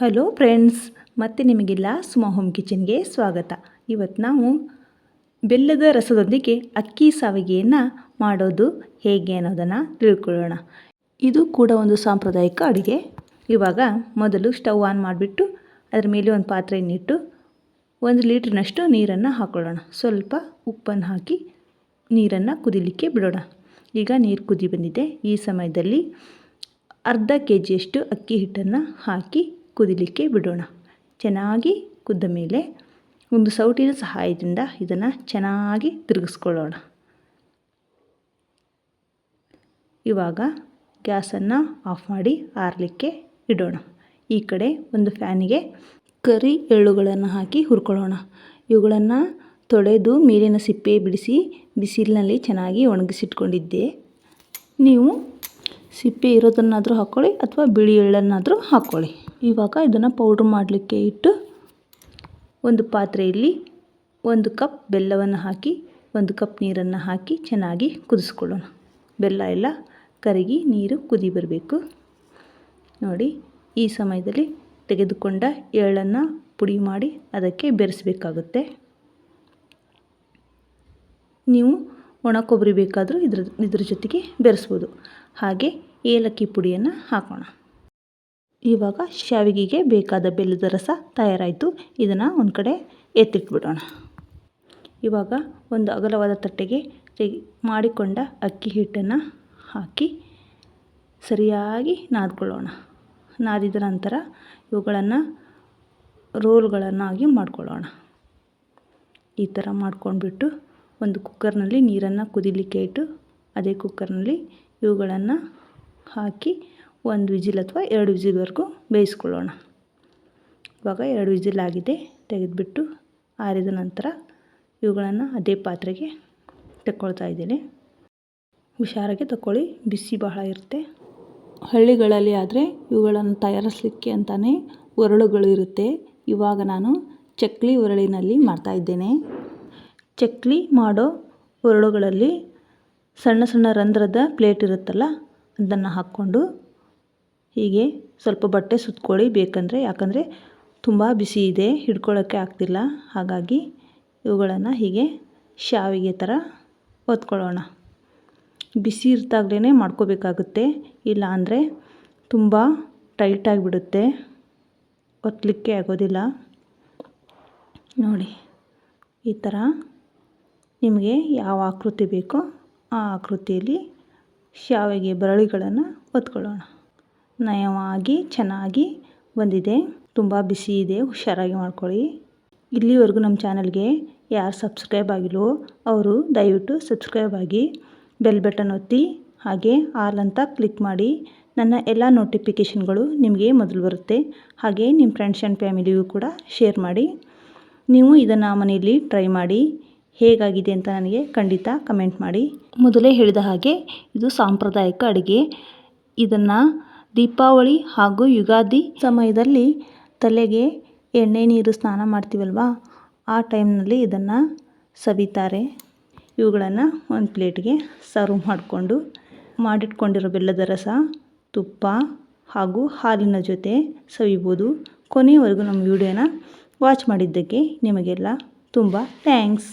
Hello friends, ಮತ್ತೆ ನಿಮಗೆಲ್ಲ Suma home ಕಿಚನ್ಗೆ ಸ್ವಾಗತ. ಇವತ್ತು ನಾವು ಬೆಲ್ಲದ ರಸದೊಂದಿಗೆ ಅಕ್ಕಿ ಸಾವಿಗೆಯನ್ನು ಮಾಡೋದು ಹೇಗೆ ಅನ್ನೋದನ್ನು ತಿಳ್ಕೊಳ್ಳೋಣ. ಇದು ಕೂಡ ಒಂದು ಸಾಂಪ್ರದಾಯಿಕ ಅಡುಗೆ. ಇವಾಗ ಮೊದಲು ಸ್ಟವ್ ಆನ್ ಮಾಡಿಬಿಟ್ಟು ಅದರ ಮೇಲೆ ಒಂದು ಪಾತ್ರೆಯನ್ನಿಟ್ಟು 1 ಲೀಟ್ರ್ನಷ್ಟು ನೀರನ್ನು ಹಾಕೊಳ್ಳೋಣ. ಸ್ವಲ್ಪ ಉಪ್ಪನ್ನು ಹಾಕಿ ನೀರನ್ನು ಕುದಿಲಿಕ್ಕೆ ಬಿಡೋಣ. ಈಗ ನೀರು ಕುದಿ ಬಂದಿದೆ. ಈ ಸಮಯದಲ್ಲಿ ಅರ್ಧ kg ಅಕ್ಕಿ ಹಿಟ್ಟನ್ನು ಹಾಕಿ ಕುದಿಲಿಕ್ಕೆ ಬಿಡೋಣ. ಚೆನ್ನಾಗಿ ಕುದ್ದ ಮೇಲೆ ಒಂದು ಸೌಟಿನ ಸಹಾಯದಿಂದ ಇದನ್ನು ಚೆನ್ನಾಗಿ ತಿರುಗಿಸ್ಕೊಳ್ಳೋಣ. ಇವಾಗ ಗ್ಯಾಸನ್ನು ಆಫ್ ಮಾಡಿ ಆರಲಿಕ್ಕೆ ಇಡೋಣ. ಈ ಕಡೆ ಒಂದು ಫ್ಯಾನಿಗೆ ಕರಿ ಎಳ್ಳುಗಳನ್ನು ಹಾಕಿ ಹುರ್ಕೊಳ್ಳೋಣ. ಇವುಗಳನ್ನು ತೊಳೆದು ಮೇಲಿನ ಸಿಪ್ಪೆ ಬಿಡಿಸಿ ಬಿಸಿಲಿನಲ್ಲಿ ಚೆನ್ನಾಗಿ ಒಣಗಿಸಿಟ್ಕೊಂಡಿದ್ದೆ. ನೀವು ಸಿಪ್ಪೆ ಇರೋದನ್ನಾದರೂ ಹಾಕ್ಕೊಳ್ಳಿ ಅಥವಾ ಬಿಳಿ ಎಳ್ಳನ್ನಾದರೂ ಹಾಕ್ಕೊಳ್ಳಿ. ಇವಾಗ ಇದನ್ನು ಪೌಡ್ರ್ ಮಾಡಲಿಕ್ಕೆ ಇಟ್ಟು ಒಂದು ಪಾತ್ರೆಯಲ್ಲಿ 1 ಕಪ್ ಬೆಲ್ಲವನ್ನು ಹಾಕಿ 1 ಕಪ್ ನೀರನ್ನು ಹಾಕಿ ಚೆನ್ನಾಗಿ ಕುದಿಸ್ಕೊಳ್ಳೋಣ. ಬೆಲ್ಲ ಎಲ್ಲ ಕರಗಿ ನೀರು ಕುದಿ ಬರಬೇಕು. ನೋಡಿ, ಈ ಸಮಯದಲ್ಲಿ ತೆಗೆದುಕೊಂಡ ಎಳ್ಳನ್ನು ಪುಡಿ ಮಾಡಿ ಅದಕ್ಕೆ ಬೆರೆಸಬೇಕಾಗುತ್ತೆ. ನೀವು ಒಣ ಕೊಬ್ಬರಿ ಬೇಕಾದರೂ ಇದ್ರ ಜೊತೆಗೆ ಬೆರೆಸ್ಬೋದು. ಹಾಗೆ ಏಲಕ್ಕಿ ಪುಡಿಯನ್ನು ಹಾಕೋಣ. ಇವಾಗ ಶಾವಿಗೆಗೆ ಬೇಕಾದ ಬೆಲ್ಲದ ರಸ ತಯಾರಾಯಿತು. ಇದನ್ನು ಒಂದು ಕಡೆ ಎತ್ತಿಟ್ಬಿಡೋಣ. ಇವಾಗ ಒಂದು ಅಗಲವಾದ ತಟ್ಟೆಗೆ ಮಾಡಿಕೊಂಡ ಅಕ್ಕಿ ಹಿಟ್ಟನ್ನು ಹಾಕಿ ಸರಿಯಾಗಿ ನಾದ್ಕೊಳ್ಳೋಣ. ನಾದಿದ ನಂತರ ಇವುಗಳನ್ನು ರೋಲ್ಗಳನ್ನಾಗಿ ಮಾಡ್ಕೊಳ್ಳೋಣ. ಈ ಥರ ಮಾಡ್ಕೊಂಡ್ಬಿಟ್ಟು ಒಂದು ಕುಕ್ಕರ್ನಲ್ಲಿ ನೀರನ್ನು ಕುದಿಲಿಕ್ಕೆ ಇಟ್ಟು ಅದೇ ಕುಕ್ಕರ್ನಲ್ಲಿ ಇವುಗಳನ್ನು ಹಾಕಿ 1 ವಿಜಿಲ್ ಅಥವಾ 2 ವಿಜಿಲ್ವರೆಗೂ ಬೇಯಿಸ್ಕೊಳ್ಳೋಣ. ಇವಾಗ 2 ವಿಜಿಲ್ ಆಗಿದೆ. ತೆಗೆದುಬಿಟ್ಟು ಆರಿದ ನಂತರ ಇವುಗಳನ್ನು ಅದೇ ಪಾತ್ರೆಗೆ ತಗೊಳ್ತಾ ಇದ್ದೇನೆ. ಹುಷಾರಾಗಿ ತಗೊಳ್ಳಿ, ಬಿಸಿ ಬಹಳ ಇರುತ್ತೆ. ಹಳ್ಳಿಗಳಲ್ಲಿ ಆದರೆ ಇವುಗಳನ್ನು ತಯಾರಿಸಲಿಕ್ಕೆ ಅಂತಲೇ ಒರಳುಗಳು ಇರುತ್ತೆ. ಇವಾಗ ನಾನು ಚಕ್ಲಿ ಒರಳಿನಲ್ಲಿ ಮಾಡ್ತಾಯಿದ್ದೇನೆ. ಚಕ್ಲಿ ಮಾಡೋ ಒರಳುಗಳಲ್ಲಿ ಸಣ್ಣ ಸಣ್ಣ ರಂಧ್ರದ ಪ್ಲೇಟ್ ಇರುತ್ತಲ್ಲ, ಅದನ್ನು ಹಾಕ್ಕೊಂಡು ಹೀಗೆ ಸ್ವಲ್ಪ ಬಟ್ಟೆ ಸುತ್ಕೊಳ್ಳಿ ಬೇಕಂದರೆ. ಯಾಕಂದರೆ ತುಂಬ ಬಿಸಿ ಇದೆ, ಹಿಡ್ಕೊಳ್ಳೋಕ್ಕೆ ಆಗ್ತಿಲ್ಲ. ಹಾಗಾಗಿ ಇವುಗಳನ್ನು ಹೀಗೆ ಶಾವಿಗೆ ಥರ ಒತ್ಕೊಳ್ಳೋಣ. ಬಿಸಿ ಇರ್ತಾಗಲೇ ಮಾಡ್ಕೋಬೇಕಾಗುತ್ತೆ, ಇಲ್ಲ ಅಂದರೆ ತುಂಬ ಟೈಟಾಗಿಬಿಡುತ್ತೆ, ಒತ್ತಲಿಕ್ಕೆ ಆಗೋದಿಲ್ಲ. ನೋಡಿ, ಈ ಥರ ನಿಮಗೆ ಯಾವ ಆಕೃತಿ ಬೇಕೋ ಆ ಆಕೃತಿಯಲ್ಲಿ ಶಾವಿಗೆ ಬರಳಿಗಳನ್ನು ಒತ್ಕೊಳ್ಳೋಣ. ನಯವಾಗಿ ಚೆನ್ನಾಗಿ ಬಂದಿದೆ. ತುಂಬ ಬಿಸಿ ಇದೆ, ಹುಷಾರಾಗಿ ಮಾಡ್ಕೊಳ್ಳಿ. ಇಲ್ಲಿವರೆಗೂ ನಮ್ಮ ಚಾನಲ್ಗೆ ಯಾರು ಸಬ್ಸ್ಕ್ರೈಬ್ ಆಗಿಲ್ವೋ ಅವರು ದಯವಿಟ್ಟು ಸಬ್ಸ್ಕ್ರೈಬ್ ಆಗಿ ಬೆಲ್ ಬಟನ್ ಒತ್ತಿ ಹಾಗೆ ಆಲ್ ಅಂತ ಕ್ಲಿಕ್ ಮಾಡಿ. ನನ್ನ ಎಲ್ಲ ನೋಟಿಫಿಕೇಷನ್ಗಳು ನಿಮಗೆ ಮೊದಲು ಬರುತ್ತೆ. ಹಾಗೆ ನಿಮ್ಮ ಫ್ರೆಂಡ್ಸ್ ಆ್ಯಂಡ್ ಫ್ಯಾಮಿಲಿಗೂ ಕೂಡ ಶೇರ್ ಮಾಡಿ. ನೀವು ಇದನ್ನು ಮನೆಯಲ್ಲಿ ಟ್ರೈ ಮಾಡಿ. ಹೇಗಾಗಿದೆ ಅಂತ ನನಗೆ ಖಂಡಿತ ಕಮೆಂಟ್ ಮಾಡಿ. ಮೊದಲೇ ಹೇಳಿದ ಹಾಗೆ ಇದು ಸಾಂಪ್ರದಾಯಿಕ ಅಡುಗೆ. ಇದನ್ನು ದೀಪಾವಳಿ ಹಾಗೂ ಯುಗಾದಿ ಸಮಯದಲ್ಲಿ ತಲೆಗೆ ಎಣ್ಣೆ ನೀರು ಸ್ನಾನ ಮಾಡ್ತೀವಲ್ವ, ಆ ಟೈಮ್ನಲ್ಲಿ ಇದನ್ನು ಸವಿತಾರೆ. ಇವುಗಳನ್ನು ಒಂದು ಪ್ಲೇಟ್ಗೆ ಸರ್ವ್ ಮಾಡಿಕೊಂಡು ಮಾಡಿಟ್ಕೊಂಡಿರೋ ಬೆಲ್ಲದ ರಸ, ತುಪ್ಪ ಹಾಗೂ ಹಾಲಿನ ಜೊತೆ ಸವಿಬೋದು. ಕೊನೆಯವರೆಗೂ ನಮ್ಮ ವಿಡಿಯೋನ ವಾಚ್ ಮಾಡಿದ್ದಕ್ಕೆ ನಿಮಗೆಲ್ಲ ತುಂಬ ಥ್ಯಾಂಕ್ಸ್.